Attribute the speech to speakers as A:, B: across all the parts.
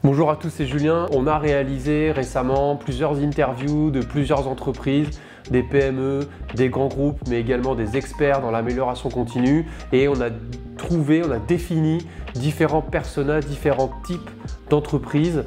A: Bonjour à tous, c'est Julien. On a réalisé récemment plusieurs interviews de plusieurs entreprises, des PME, des grands groupes, mais également des experts dans l'amélioration continue. Et on a défini différents personas, différents types d'entreprises.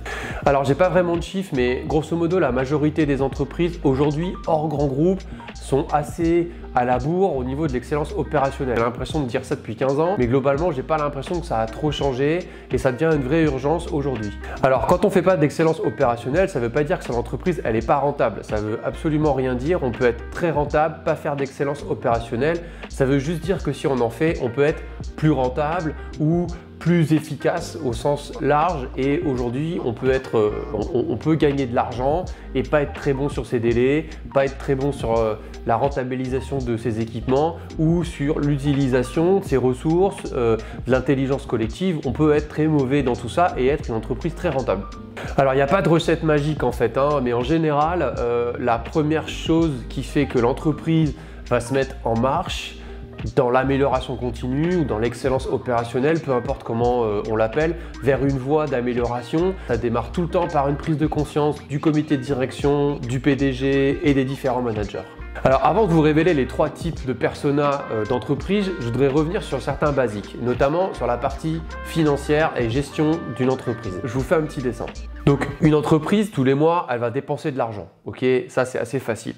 A: Alors, j'ai pas vraiment de chiffres, mais grosso modo, la majorité des entreprises aujourd'hui, hors grands groupes, sont assez à la bourre au niveau de l'excellence opérationnelle. J'ai l'impression de dire ça depuis 15 ans, mais globalement, j'ai pas l'impression que ça a trop changé et ça devient une vraie urgence aujourd'hui. Alors, quand on fait pas d'excellence opérationnelle, ça veut pas dire que son entreprise, elle est pas rentable. Ça veut absolument rien dire. On peut être très rentable, pas faire d'excellence opérationnelle. Ça veut juste dire que si on en fait, on peut être plus rentable ou plus efficace au sens large, et aujourd'hui on peut gagner de l'argent et pas être très bon sur ses délais, pas être très bon sur la rentabilisation de ses équipements ou sur l'utilisation de ses ressources, de l'intelligence collective. On peut être très mauvais dans tout ça et être une entreprise très rentable. Alors il n'y a pas de recette magique en fait, mais en général la première chose qui fait que l'entreprise va se mettre en marche dans l'amélioration continue ou dans l'excellence opérationnelle, peu importe comment on l'appelle, vers une voie d'amélioration. Ça démarre tout le temps par une prise de conscience du comité de direction, du PDG et des différents managers. Alors avant de vous révéler les trois types de personas d'entreprise, je voudrais revenir sur certains basiques, notamment sur la partie financière et gestion d'une entreprise. Je vous fais un petit dessin. Donc une entreprise, tous les mois, elle va dépenser de l'argent. Ok, ça c'est assez facile.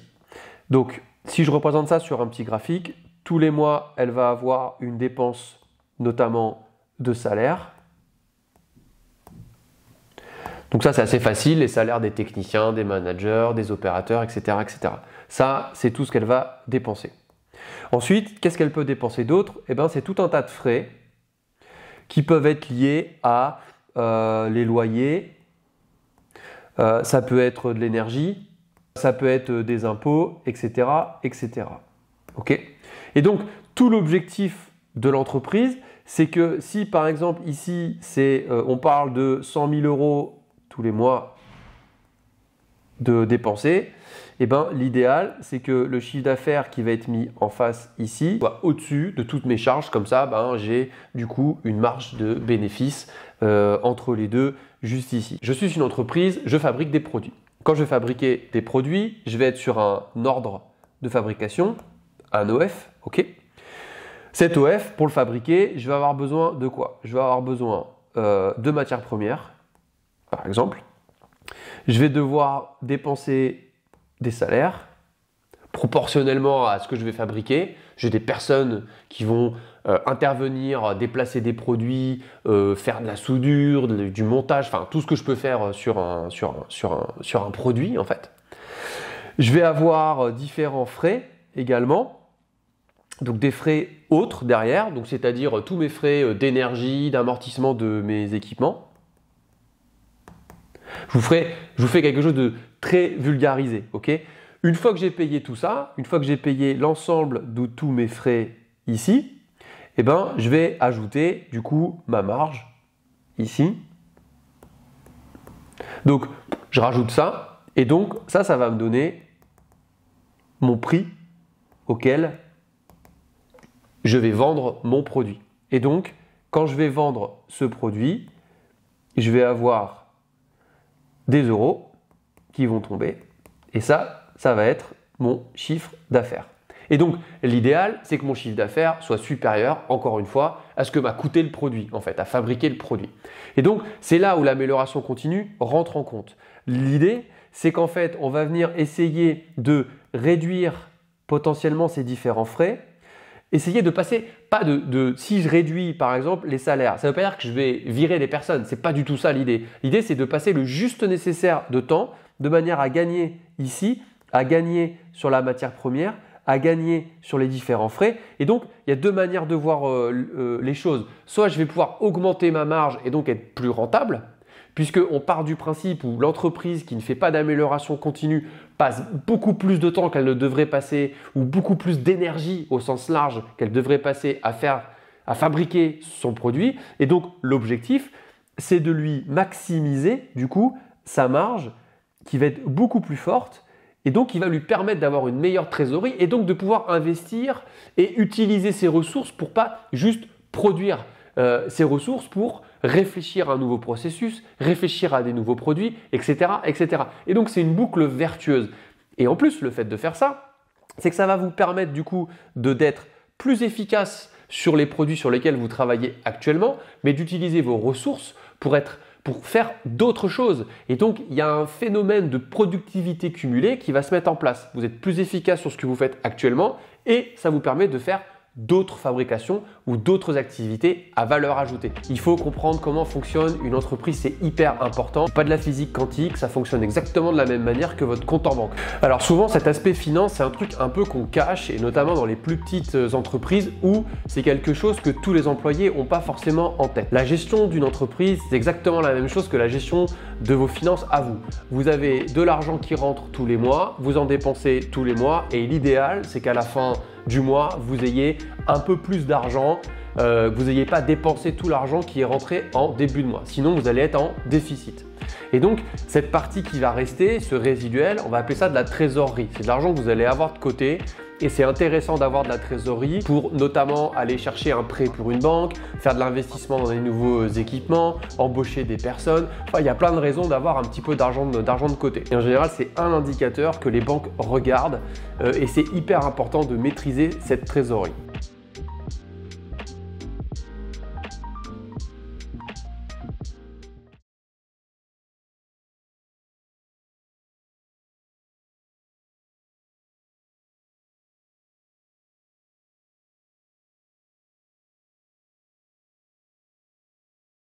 A: Donc si je représente ça sur un petit graphique, tous les mois, elle va avoir une dépense notamment de salaire. Donc ça, c'est assez facile, les salaires des techniciens, des managers, des opérateurs, etc. etc. Ça, c'est tout ce qu'elle va dépenser. Ensuite, qu'est-ce qu'elle peut dépenser d'autre? Eh bien, c'est tout un tas de frais qui peuvent être liés à les loyers, ça peut être de l'énergie, ça peut être des impôts, etc. etc. Ok ? Et donc, tout l'objectif de l'entreprise, c'est que si par exemple ici, on parle de 100 000 € tous les mois de dépenser, eh ben, l'idéal, c'est que le chiffre d'affaires qui va être mis en face ici soit au-dessus de toutes mes charges. Comme ça, j'ai du coup une marge de bénéfice entre les deux juste ici. Je suis une entreprise, je fabrique des produits. Quand je vais fabriquer des produits, je vais être sur un ordre de fabrication, un OF, ok. Cet OF, pour le fabriquer, je vais avoir besoin de quoi? Je vais avoir besoin de matières premières, par exemple. Je vais devoir dépenser des salaires proportionnellement à ce que je vais fabriquer. J'ai des personnes qui vont intervenir, déplacer des produits, faire de la soudure, du montage, enfin tout ce que je peux faire sur un produit en fait. Je vais avoir différents frais également. Donc des frais autres derrière, donc c'est-à-dire tous mes frais d'énergie, d'amortissement de mes équipements. Je vous fais quelque chose de très vulgarisé, ok? Une fois que j'ai payé tout ça, une fois que j'ai payé l'ensemble de tous mes frais ici, eh ben, je vais ajouter du coup ma marge ici. Donc je rajoute ça et donc ça va me donner mon prix auquel je vais vendre mon produit. Et donc, quand je vais vendre ce produit, je vais avoir des euros qui vont tomber. Et ça va être mon chiffre d'affaires. Et donc, l'idéal, c'est que mon chiffre d'affaires soit supérieur, encore une fois, à ce que m'a coûté le produit, en fait, à fabriquer le produit. Et donc, c'est là où l'amélioration continue rentre en compte. L'idée, c'est qu'en fait, on va venir essayer de réduire potentiellement ces différents frais. Essayez de passer, si je réduis par exemple les salaires, ça ne veut pas dire que je vais virer les personnes, ce n'est pas du tout ça l'idée. L'idée c'est de passer le juste nécessaire de temps de manière à gagner ici, à gagner sur la matière première, à gagner sur les différents frais. Et donc il y a deux manières de voir les choses. Soit je vais pouvoir augmenter ma marge et donc être plus rentable, puisqu'on part du principe où l'entreprise qui ne fait pas d'amélioration continue passe beaucoup plus de temps qu'elle ne devrait passer ou beaucoup plus d'énergie au sens large qu'elle devrait passer à fabriquer son produit. Et donc l'objectif, c'est de lui maximiser du coup sa marge qui va être beaucoup plus forte et donc qui va lui permettre d'avoir une meilleure trésorerie et donc de pouvoir investir et utiliser ses ressources pour pas juste produire ses ressources pour réfléchir à un nouveau processus, réfléchir à des nouveaux produits, etc. etc. Et donc, c'est une boucle vertueuse. Et en plus, le fait de faire ça, c'est que ça va vous permettre du coup d'être plus efficace sur les produits sur lesquels vous travaillez actuellement, mais d'utiliser vos ressources pour faire d'autres choses. Et donc, il y a un phénomène de productivité cumulée qui va se mettre en place. Vous êtes plus efficace sur ce que vous faites actuellement et ça vous permet de faire d'autres fabrications ou d'autres activités à valeur ajoutée. Il faut comprendre comment fonctionne une entreprise, c'est hyper important. Pas de la physique quantique, ça fonctionne exactement de la même manière que votre compte en banque. Alors souvent, cet aspect finance, c'est un truc un peu qu'on cache et notamment dans les plus petites entreprises où c'est quelque chose que tous les employés n'ont pas forcément en tête. La gestion d'une entreprise, c'est exactement la même chose que la gestion de vos finances à vous. Vous avez de l'argent qui rentre tous les mois, vous en dépensez tous les mois et l'idéal, c'est qu'à la fin du mois, vous ayez un peu plus d'argent, vous n'ayez pas dépensé tout l'argent qui est rentré en début de mois. Sinon, vous allez être en déficit. Et donc, cette partie qui va rester, ce résiduel, on va appeler ça de la trésorerie. C'est de l'argent que vous allez avoir de côté et c'est intéressant d'avoir de la trésorerie pour notamment aller chercher un prêt pour une banque, faire de l'investissement dans des nouveaux équipements, embaucher des personnes. Enfin, il y a plein de raisons d'avoir un petit peu d'argent de côté. Et en général, c'est un indicateur que les banques regardent et c'est hyper important de maîtriser cette trésorerie.